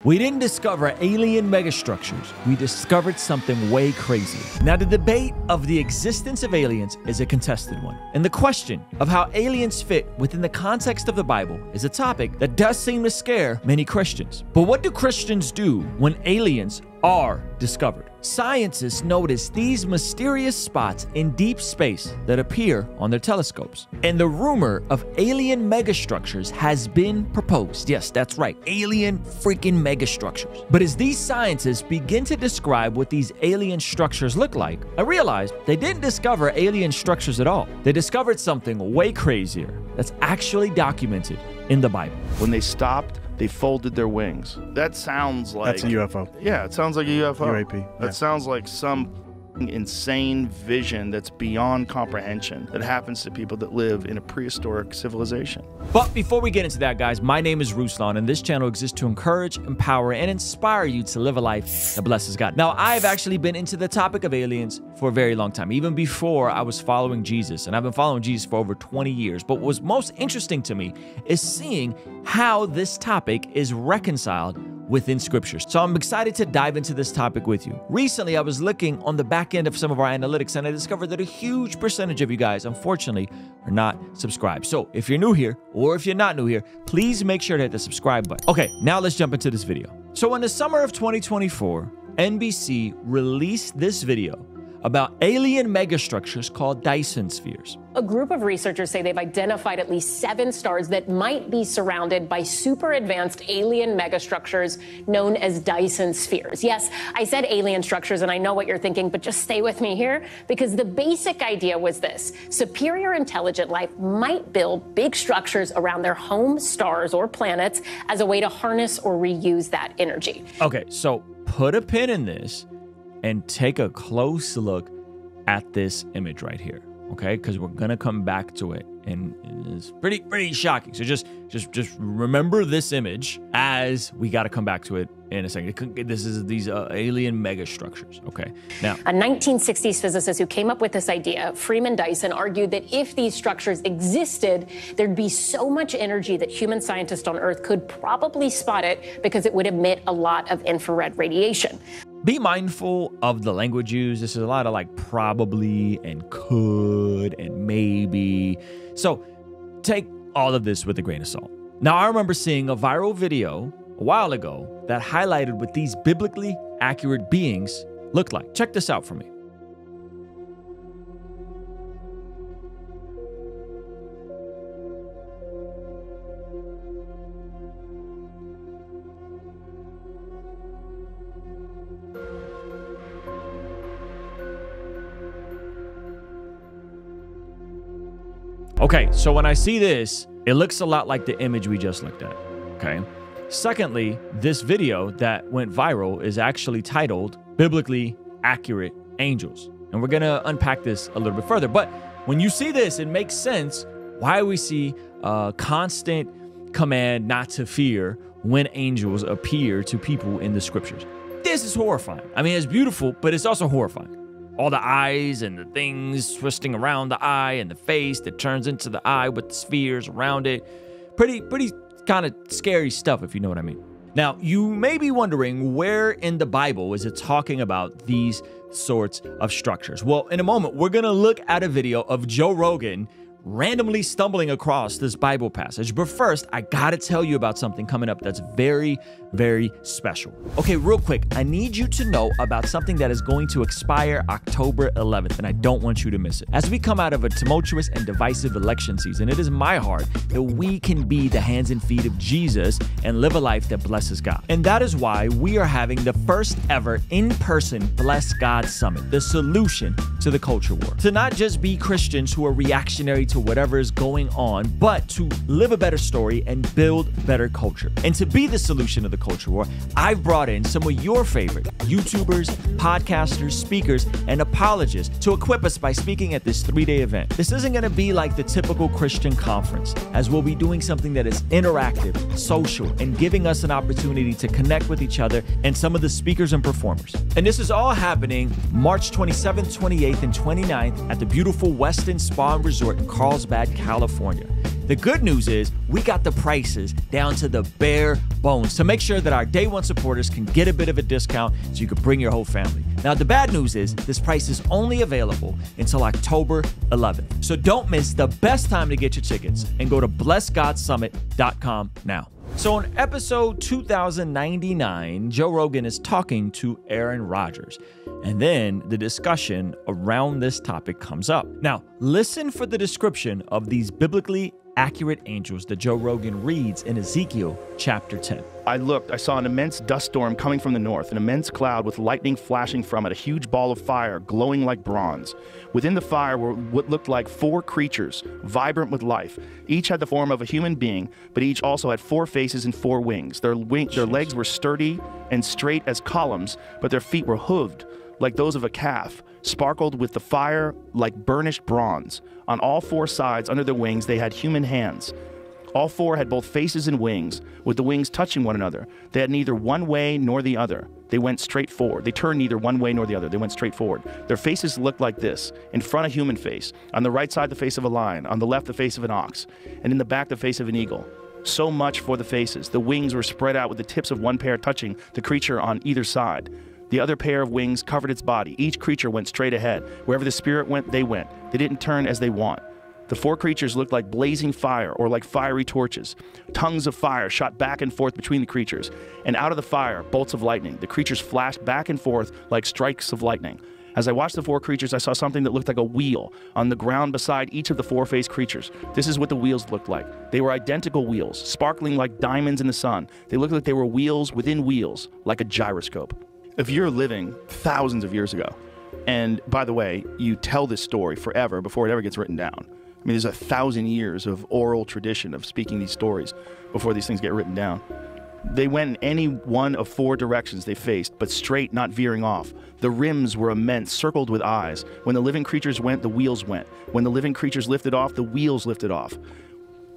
We didn't discover alien megastructures. We discovered something way crazier. Now, the debate of the existence of aliens is a contested one. And the question of how aliens fit within the context of the Bible is a topic that does seem to scare many Christians. But what do Christians do when aliens are discovered? Scientists notice these mysterious spots in deep space that appear on their telescopes. And the rumor of alien megastructures has been proposed. Yes, that's right, alien freaking megastructures. But as these scientists begin to describe what these alien structures look like, I realized they didn't discover alien structures at all. They discovered something way crazier that's actually documented in the Bible. When they stopped, they folded their wings. That sounds like... That's a UFO. Yeah, it sounds like a UFO. UAP. That sounds like some insane vision that's beyond comprehension that happens to people that live in a prehistoric civilization. But before we get into that, guys, my name is Ruslan, and this channel exists to encourage, empower, and inspire you to live a life that blesses God. Now, I've actually been into the topic of aliens for a very long time, even before I was following Jesus, and I've been following Jesus for over 20 years. But what was most interesting to me is seeing how this topic is reconciled within scriptures. So I'm excited to dive into this topic with you. Recently, I was looking on the back end of some of our analytics, and I discovered that a huge percentage of you guys, unfortunately, are not subscribed. So if you're new here, or if you're not new here, please make sure to hit the subscribe button. Okay, now let's jump into this video. So in the summer of 2024, NBC released this video about alien megastructures called Dyson spheres. A group of researchers say they've identified at least 7 stars that might be surrounded by super advanced alien megastructures known as Dyson spheres. Yes, I said alien structures, and I know what you're thinking, but just stay with me here, because the basic idea was this: superior intelligent life might build big structures around their home stars or planets as a way to harness or reuse that energy. Okay, so put a pin in this and take a close look at this image right here, okay? Because we're gonna come back to it, and it's pretty shocking. So just remember this image, as we got to come back to it in a second. This is these alien megastructures, okay? Now, a 1960s physicist who came up with this idea, Freeman Dyson, argued that if these structures existed, there'd be so much energy that human scientists on Earth could probably spot it because it would emit a lot of infrared radiation. Be mindful of the language used. This is a lot of like probably and could and maybe. So take all of this with a grain of salt. Now, I remember seeing a viral video a while ago that highlighted what these biblically accurate beings look like. Check this out for me. Okay, so when I see this, it looks a lot like the image we just looked at, okay? Secondly, this video that went viral is actually titled Biblically Accurate Angels. And we're gonna unpack this a little bit further. But when you see this, it makes sense why we see a constant command not to fear when angels appear to people in the scriptures. This is horrifying. I mean, it's beautiful, but it's also horrifying. All the eyes and the things twisting around the eye and the face that turns into the eye with the spheres around it. Pretty kind of scary stuff, if you know what I mean. Now, you may be wondering, where in the Bible is it talking about these sorts of structures? Well, in a moment, we're going to look at a video of Joe Rogan randomly stumbling across this Bible passage. But first, I gotta tell you about something coming up that's very, very special. Okay, real quick, I need you to know about something that is going to expire October 11th, and I don't want you to miss it. As we come out of a tumultuous and divisive election season, it is my heart that we can be the hands and feet of Jesus and live a life that blesses God. And that is why we are having the first ever in-person Bless God Summit, the solution to the culture war. To not just be Christians who are reactionary to whatever is going on, but to live a better story and build better culture. And to be the solution to the culture war, I've brought in some of your favorite YouTubers, podcasters, speakers, and apologists to equip us by speaking at this 3-day event. This isn't going to be like the typical Christian conference, as we'll be doing something that is interactive, social, and giving us an opportunity to connect with each other and some of the speakers and performers. And this is all happening March 27th, 28th, and 29th at the beautiful Westin Spa and Resort in Carlsbad, California. The good news is we got the prices down to the bare bones to make sure that our day one supporters can get a bit of a discount so you can bring your whole family. Now, the bad news is this price is only available until October 11th. So don't miss the best time to get your tickets and go to blessgodsummit.com now. So in episode 2099, Joe Rogan is talking to Aaron Rodgers, and then the discussion around this topic comes up. Now, listen for the description of these biblically accurate angels that Joe Rogan reads in Ezekiel chapter 10. I looked, I saw an immense dust storm coming from the north, an immense cloud with lightning flashing from it, a huge ball of fire glowing like bronze. Within the fire were what looked like 4 creatures, vibrant with life. Each had the form of a human being, but each also had 4 faces and 4 wings. Their legs were sturdy and straight as columns, but their feet were hooved like those of a calf, sparkled with the fire like burnished bronze. On all 4 sides under their wings they had human hands. All 4 had both faces and wings, with the wings touching one another. They had neither one way nor the other. They went straight forward. They turned neither one way nor the other. They went straight forward. Their faces looked like this. In front, a human face. On the right side, the face of a lion. On the left, the face of an ox. And in the back, the face of an eagle. So much for the faces. The wings were spread out with the tips of one pair touching the creature on either side. The other pair of wings covered its body. Each creature went straight ahead. Wherever the spirit went, they went. They didn't turn as they want. The 4 creatures looked like blazing fire or like fiery torches. Tongues of fire shot back and forth between the creatures. And out of the fire, bolts of lightning. The creatures flashed back and forth like strikes of lightning. As I watched the 4 creatures, I saw something that looked like a wheel on the ground beside each of the 4-faced creatures. This is what the wheels looked like. They were identical wheels, sparkling like diamonds in the sun. They looked like they were wheels within wheels, like a gyroscope. If you're living thousands of years ago, and by the way, you tell this story forever before it ever gets written down. I mean, there's 1,000 years of oral tradition of speaking these stories before these things get written down. They went in any one of 4 directions they faced, but straight, not veering off. The rims were immense, circled with eyes. When the living creatures went, the wheels went. When the living creatures lifted off, the wheels lifted off.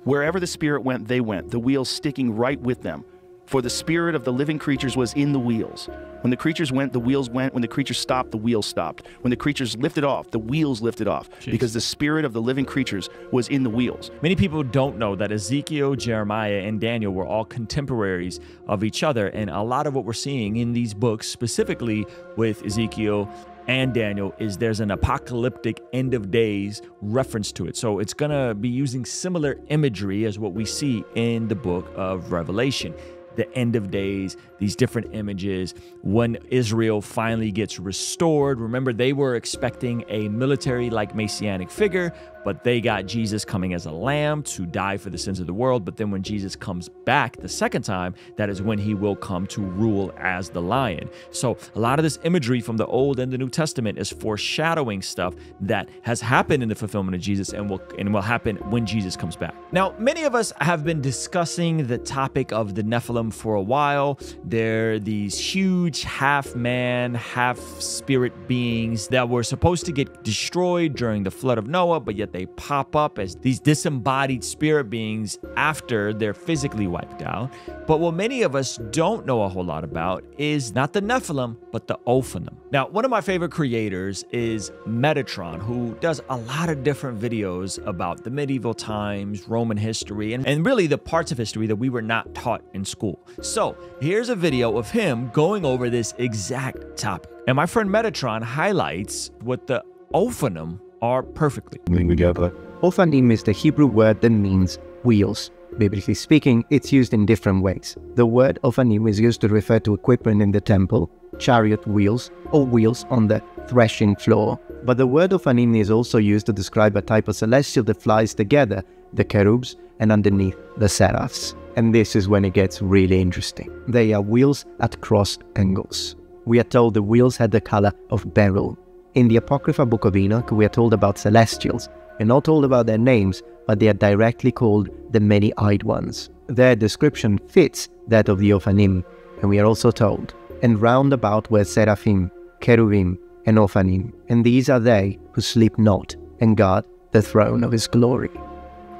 Wherever the spirit went, they went, the wheels sticking right with them. For the spirit of the living creatures was in the wheels. When the creatures went, the wheels went. When the creatures stopped, the wheels stopped. When the creatures lifted off, the wheels lifted off. Jeez. Because the spirit of the living creatures was in the wheels. Many people don't know that Ezekiel, Jeremiah, and Daniel were all contemporaries of each other. And a lot of what we're seeing in these books, specifically with Ezekiel and Daniel, is there's an apocalyptic end of days reference to it. So it's going to be using similar imagery as what we see in the book of Revelation. The end of days, these different images, when Israel finally gets restored. Remember, they were expecting a military-like messianic figure, but they got Jesus coming as a lamb to die for the sins of the world. But then when Jesus comes back the second time, that is when he will come to rule as the lion. So a lot of this imagery from the Old and the New Testament is foreshadowing stuff that has happened in the fulfillment of Jesus and will happen when Jesus comes back. Now, many of us have been discussing the topic of the Nephilim for a while. They're these huge half-man, half-spirit beings that were supposed to get destroyed during the flood of Noah, but yet they pop up as these disembodied spirit beings after they're physically wiped out. But what many of us don't know a whole lot about is not the Nephilim, but the Ophanim. Now, one of my favorite creators is Metatron, who does a lot of different videos about the medieval times, Roman history, and really the parts of history that we were not taught in school. So here's a video of him going over this exact topic. And my friend Metatron highlights what the Ophanim are perfectly. Ophanim is the Hebrew word that means wheels. Biblically speaking, it's used in different ways. The word Ophanim is used to refer to equipment in the temple, chariot wheels, or wheels on the threshing floor. But the word Ophanim is also used to describe a type of celestial that flies together, the cherubs, and underneath the seraphs. And this is when it gets really interesting. They are wheels at cross angles. We are told the wheels had the color of beryl. In the Apocrypha Book of Enoch, we are told about celestials. We're not told about their names, but they are directly called the many-eyed ones. Their description fits that of the Ophanim, and we are also told, and round about were seraphim, cherubim, and Ophanim, and these are they who sleep not, and guard the throne of his glory.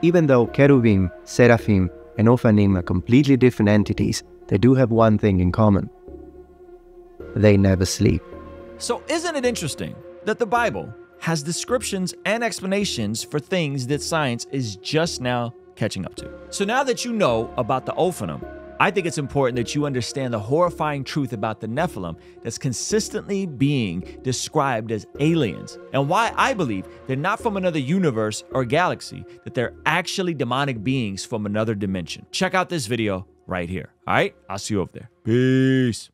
Even though cherubim, seraphim, and Ophanim are completely different entities, they do have one thing in common. They never sleep. So isn't it interesting that the Bible has descriptions and explanations for things that science is just now catching up to. So now that you know about the Ophanim, I think it's important that you understand the horrifying truth about the Nephilim that's consistently being described as aliens, and why I believe they're not from another universe or galaxy, that they're actually demonic beings from another dimension. Check out this video right here. All right, I'll see you over there. Peace.